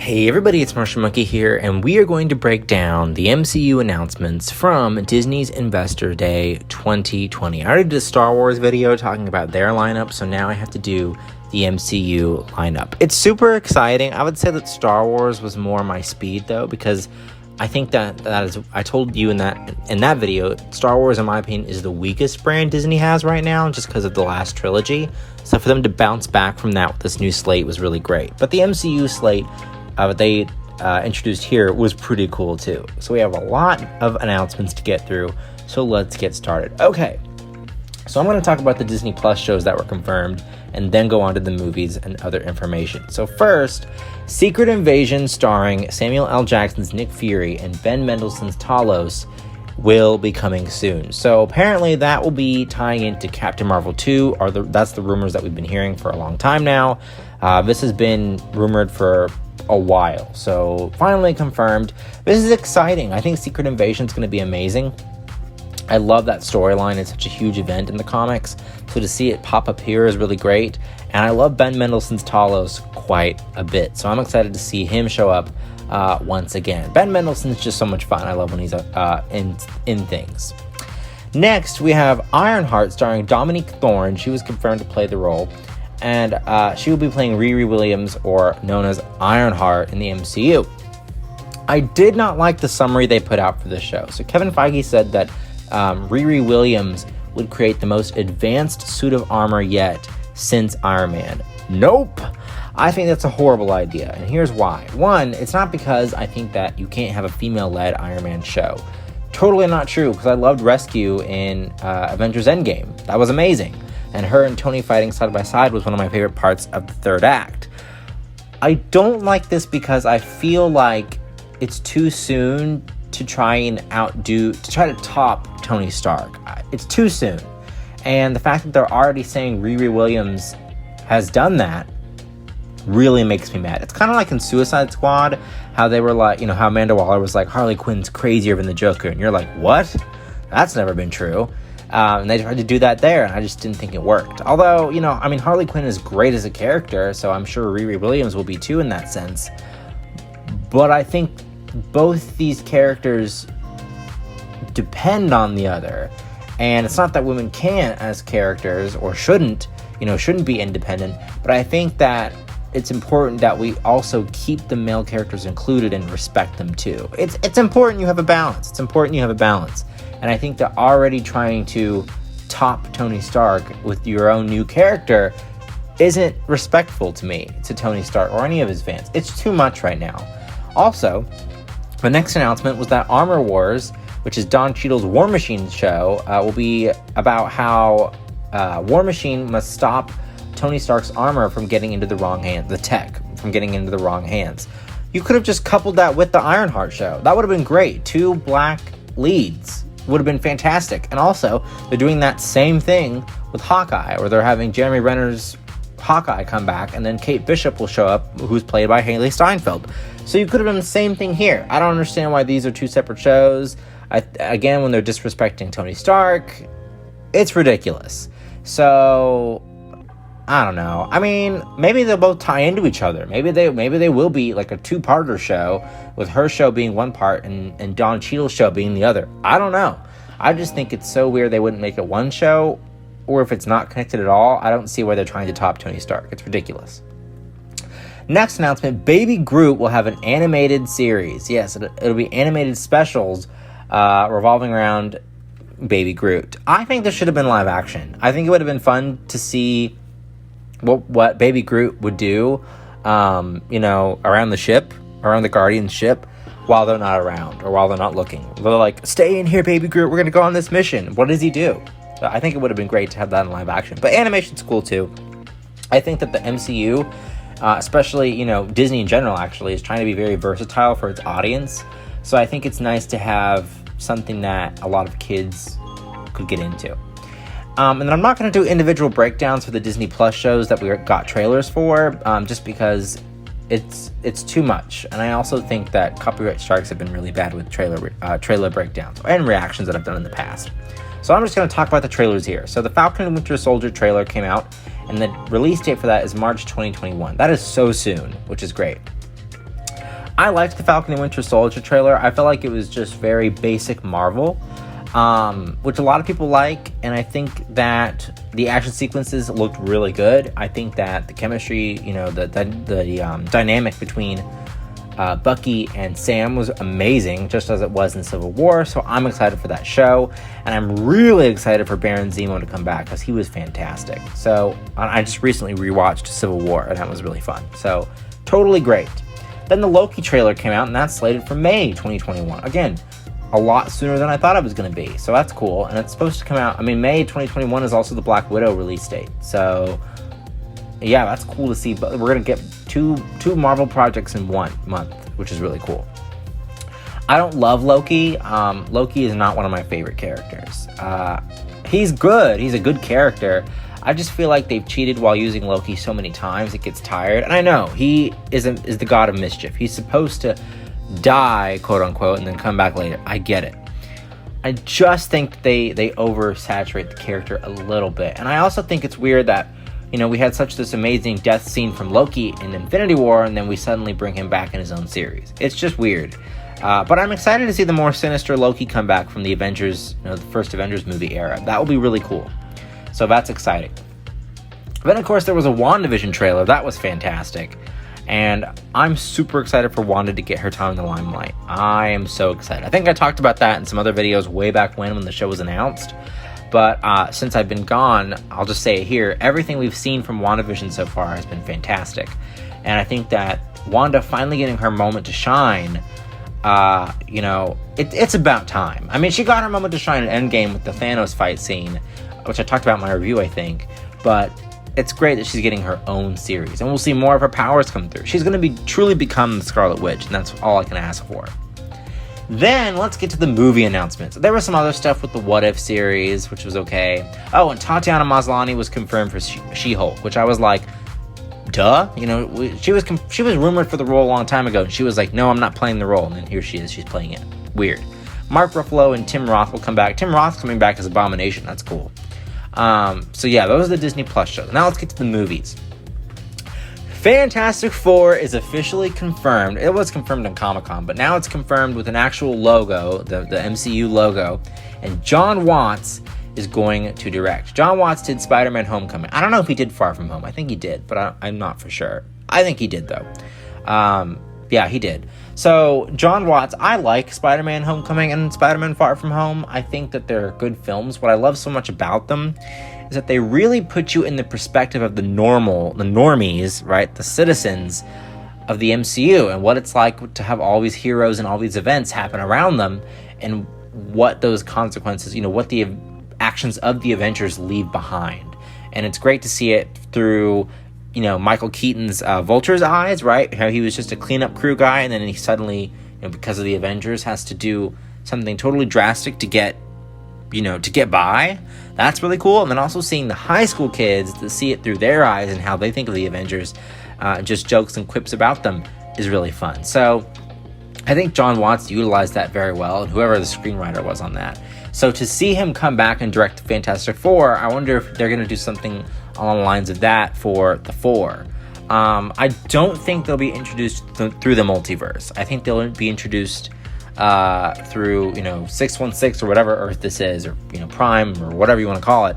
Hey everybody, it's Martian Monkey here, and we are going to break down the MCU announcements from Disney's Investor Day 2020. I already did a Star Wars video talking about their lineup, so now I have to do the MCU lineup. It's super exciting. I would say that Star Wars was more my speed, though, because I think that is, I told you in that video, Star Wars, in my opinion, is the weakest brand Disney has right now, just because of the last trilogy. So for them to bounce back from that with this new slate was really great. But the MCU slate they introduced here was pretty cool too. So we have a lot of announcements to get through, so let's get started. Okay, so I'm going to talk about the Disney Plus shows that were confirmed and then go on to the movies and other information. So first, Secret Invasion starring Samuel L. Jackson's Nick Fury and Ben Mendelsohn's Talos will be coming soon. So apparently that will be tying into Captain Marvel 2, that's the rumors that we've been hearing for a long time now. This has been rumored for a while, so finally confirmed. This is exciting. I think Secret Invasion is going to be amazing. I love that storyline. It's such a huge event in the comics, so to see it pop up here is really great. And I love Ben Mendelsohn's Talos quite a bit, so I'm excited to see him show up once again. Ben Mendelsohn's just so much fun. I love when he's in things. Next, we have Ironheart starring Dominique Thorne. She was confirmed to play the role, and she will be playing Riri Williams, or known as Ironheart, in the MCU. I did not like the summary they put out for this show. So Kevin Feige said that Riri Williams would create the most advanced suit of armor yet since Iron Man. Nope! I think that's a horrible idea, and here's why. One, it's not because I think that you can't have a female-led Iron Man show. Totally not true, because I loved Rescue in Avengers Endgame. That was amazing. And her and Tony fighting side by side was one of my favorite parts of the third act. I don't like this because I feel like it's too soon to try to top Tony Stark. It's too soon. And the fact that they're already saying Riri Williams has done that really makes me mad. It's kind of like in Suicide Squad, how they were like, how Amanda Waller was like, Harley Quinn's crazier than the Joker. And you're like, what? That's never been true. And they tried to do that there, and I just didn't think it worked. Although, Harley Quinn is great as a character, so I'm sure Riri Williams will be too in that sense. But I think both these characters depend on the other. And it's not that women can't as characters, or shouldn't be independent, but I think that it's important that we also keep the male characters included and respect them too. It's important you have a balance. And I think that already trying to top Tony Stark with your own new character isn't respectful to Tony Stark or any of his fans. It's too much right now. Also, the next announcement was that Armor Wars, which is Don Cheadle's War Machine show, will be about how War Machine must stop Tony Stark's armor from getting into the wrong hands, the tech from getting into the wrong hands. You could have just coupled that with the Ironheart show. That would have been great. 2 black leads would have been fantastic. And also, they're doing that same thing with Hawkeye, where they're having Jeremy Renner's Hawkeye come back, and then Kate Bishop will show up, who's played by Haley Steinfeld. So you could have done the same thing here. I don't understand why these are 2 separate shows. Again, when they're disrespecting Tony Stark, it's ridiculous. So I don't know. Maybe they'll both tie into each other. Maybe they will be like a 2-parter show, with her show being one part and Don Cheadle's show being the other. I don't know. I just think it's so weird they wouldn't make it one show, or if it's not connected at all, I don't see why they're trying to top Tony Stark. It's ridiculous. Next announcement, Baby Groot will have an animated series. Yes, it'll be animated specials revolving around Baby Groot. I think this should have been live action. I think it would have been fun to see what Baby Groot would do, around the ship, around the Guardian ship, while they're not around, or while they're not looking. They're like, stay in here, Baby Groot, we're going to go on this mission. What does he do? So I think it would have been great to have that in live action. But animation's cool too. I think that the MCU, especially, Disney in general actually, is trying to be very versatile for its audience. So I think it's nice to have something that a lot of kids could get into. And then I'm not going to do individual breakdowns for the Disney Plus shows that we got trailers for, just because it's too much. And I also think that copyright strikes have been really bad with trailer breakdowns and reactions that I've done in the past. So I'm just going to talk about the trailers here. So the Falcon and Winter Soldier trailer came out, and the release date for that is March 2021. That is so soon, which is great. I liked the Falcon and Winter Soldier trailer. I felt like it was just very basic Marvel, which a lot of people like, and I think that the action sequences looked really good. I think that the chemistry, the dynamic between Bucky and Sam was amazing, just as it was in Civil War, so I'm excited for that show, and I'm really excited for Baron Zemo to come back, because he was fantastic. So, I just recently rewatched Civil War, and that was really fun, so totally great. Then the Loki trailer came out, and that's slated for May 2021. Again, a lot sooner than I thought it was going to be, so that's cool, and it's supposed to come out, May 2021 is also the Black Widow release date, so yeah, that's cool to see. But we're going to get two Marvel projects in 1 month, which is really cool. I don't love Loki. Loki is not one of my favorite characters. He's good. He's a good character. I just feel like they've cheated while using Loki so many times, it gets tired. And I know, he is the god of mischief. He's supposed to die, quote unquote, and then come back later. I get it. I just think they oversaturate the character a little bit. And I also think it's weird that we had this amazing death scene from Loki in Infinity War, and then we suddenly bring him back in his own series. It's just weird. But I'm excited to see the more sinister Loki come back from the Avengers, the first Avengers movie era. That will be really cool. So that's exciting. Then, of course, there was a WandaVision trailer. That was fantastic. And I'm super excited for Wanda to get her time in the limelight. I am so excited. I think I talked about that in some other videos way back when the show was announced. But since I've been gone, I'll just say it here. Everything we've seen from WandaVision so far has been fantastic. And I think that Wanda finally getting her moment to shine, it's about time. She got her moment to shine in Endgame with the Thanos fight scene, which I talked about in my review, I think. But it's great that she's getting her own series. And we'll see more of her powers come through. She's going to truly become the Scarlet Witch, and that's all I can ask for. Then, let's get to the movie announcements. There was some other stuff with the What If series, which was okay. Oh, and Tatiana Maslany was confirmed for She-Hulk, which I was like, duh? She was rumored for the role a long time ago, and she was like, no, I'm not playing the role. And then here she is, she's playing it. Weird. Mark Ruffalo and Tim Roth will come back. Tim Roth's coming back as Abomination. That's cool. So yeah, those are the Disney Plus shows. Now let's get to the movies. Fantastic Four is officially confirmed. It was confirmed on Comic-Con, but now it's confirmed with an actual logo, the MCU logo, and Jon Watts is going to direct. Jon Watts did Spider-Man Homecoming. I don't know if he did Far From Home. I think he did, but I'm not for sure. I think he did, though. Yeah, he did. So, Jon Watts, I like Spider-Man Homecoming and Spider-Man Far From Home. I think that they're good films. What I love so much about them is that they really put you in the perspective of the normies, right? The citizens of the MCU and what it's like to have all these heroes and all these events happen around them and what those consequences, what the actions of the Avengers leave behind. And it's great to see it through, Michael Keaton's Vulture's eyes, right? How he was just a cleanup crew guy, and then he suddenly, because of the Avengers, has to do something totally drastic to get by. That's really cool. And then also seeing the high school kids to see it through their eyes and how they think of the Avengers, just jokes and quips about them, is really fun. So I think Jon Watts utilized that very well, and whoever the screenwriter was on that. So to see him come back and direct Fantastic Four, I wonder if they're going to do something along the lines of that for the Four. I don't think they'll be introduced through the multiverse. I think they'll be introduced through 616 or whatever Earth this is, or Prime or whatever you want to call it.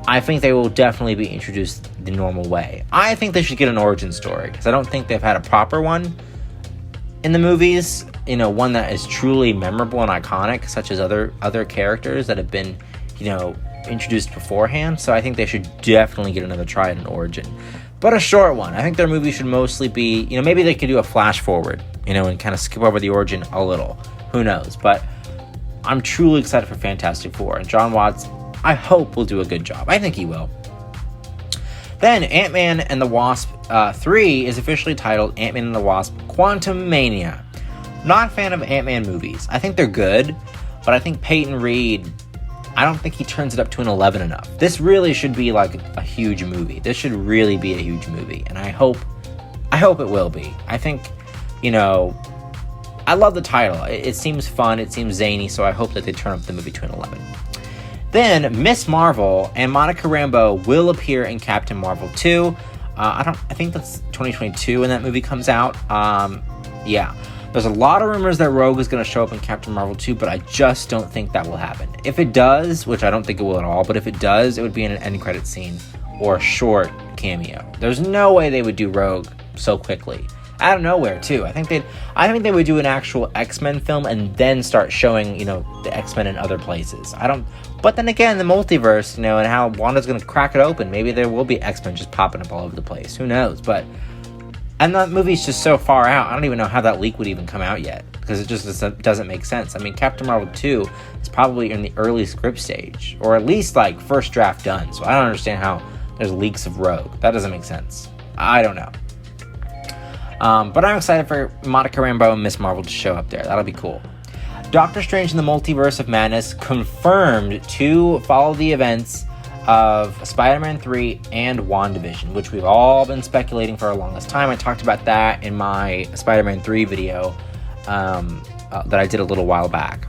I think they will definitely be introduced the normal way. I think they should get an origin story, because I don't think they've had a proper one in the movies, one that is truly memorable and iconic, such as other characters that have been, introduced beforehand. So I think they should definitely get another try at an origin, but a short one. I think their movie should mostly be, maybe they could do a flash forward, and kind of skip over the origin a little. Who knows? But I'm truly excited for Fantastic Four, and Jon Watts, I hope, will do a good job. I think he will. Then Ant-Man and the Wasp 3 is officially titled Ant-Man and the Wasp: Quantumania. Not a fan of Ant-Man movies. I think they're good, but I think Peyton Reed, I don't think he turns it up to an 11 enough. This really should be like a huge movie. This should really be a huge movie, and I hope it will be. I think, I love the title. It seems fun, it seems zany, so I hope that they turn up the movie to an 11. Then Miss Marvel and Monica Rambeau will appear in Captain Marvel 2. I think that's 2022 when that movie comes out. Yeah. There's a lot of rumors that Rogue is going to show up in Captain Marvel 2, but I just don't think that will happen. If it does, which I don't think it will at all, but if it does, it would be in an end credit scene or a short cameo. There's no way they would do Rogue so quickly. Out of nowhere, too. I think they would do an actual X-Men film and then start showing, the X-Men in other places. But then again, the multiverse, and how Wanda's going to crack it open, maybe there will be X-Men just popping up all over the place. Who knows? And that movie's just so far out, I don't even know how that leak would even come out yet, because it just doesn't make sense. I mean, Captain Marvel 2 is probably in the early script stage, or at least, first draft done, so I don't understand how there's leaks of Rogue. That doesn't make sense. I don't know. But I'm excited for Monica Rambeau and Miss Marvel to show up there. That'll be cool. Doctor Strange in the Multiverse of Madness confirmed to follow the events of Spider-Man 3 and WandaVision, which we've all been speculating for the longest time. I talked about that in my Spider-Man 3 video that I did a little while back.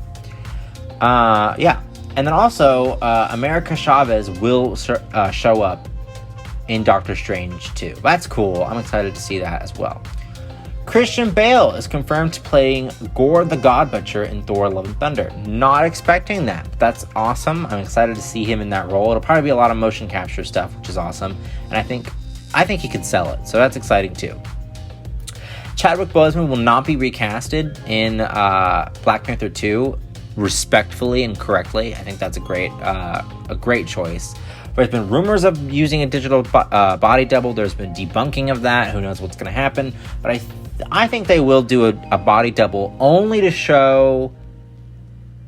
Yeah. And then also, America Chavez will show up in Doctor Strange 2. That's cool. I'm excited to see that as well. Christian Bale is confirmed to playing Gore the God Butcher in Thor: Love and Thunder. Not expecting that. That's awesome. I'm excited to see him in that role. It'll probably be a lot of motion capture stuff, which is awesome. And I think he could sell it. So that's exciting too. Chadwick Boseman will not be recasted in Black Panther 2, respectfully and correctly. I think that's a great choice. There's been rumors of using a digital body double. There's been debunking of that. Who knows what's going to happen? But I think they will do a body double only to show,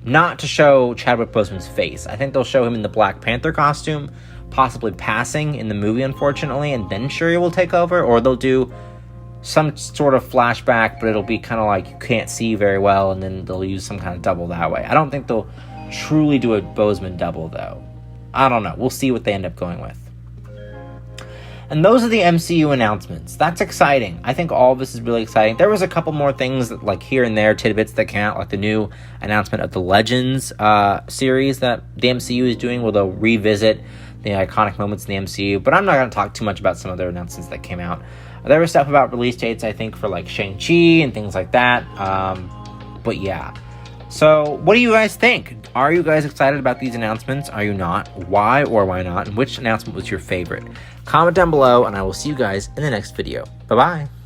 not to show Chadwick Boseman's face. I think they'll show him in the Black Panther costume, possibly passing in the movie, unfortunately, and then Shuri will take over. Or they'll do some sort of flashback, but it'll be kind of like you can't see very well, and then they'll use some kind of double that way. I don't think they'll truly do a Boseman double, though. I don't know. We'll see what they end up going with. And those are the MCU announcements. That's exciting. I think all of this is really exciting. There was a couple more things that, here and there, tidbits that count, like the new announcement of the Legends series that the MCU is doing, where they'll revisit the iconic moments in the MCU. But I'm not going to talk too much about some other announcements that came out. There was stuff about release dates, I think, for Shang-Chi and things like that. But yeah. So, what do you guys think? Are you guys excited about these announcements? Are you not? Why or why not? And which announcement was your favorite? Comment down below, and I will see you guys in the next video. Bye-bye.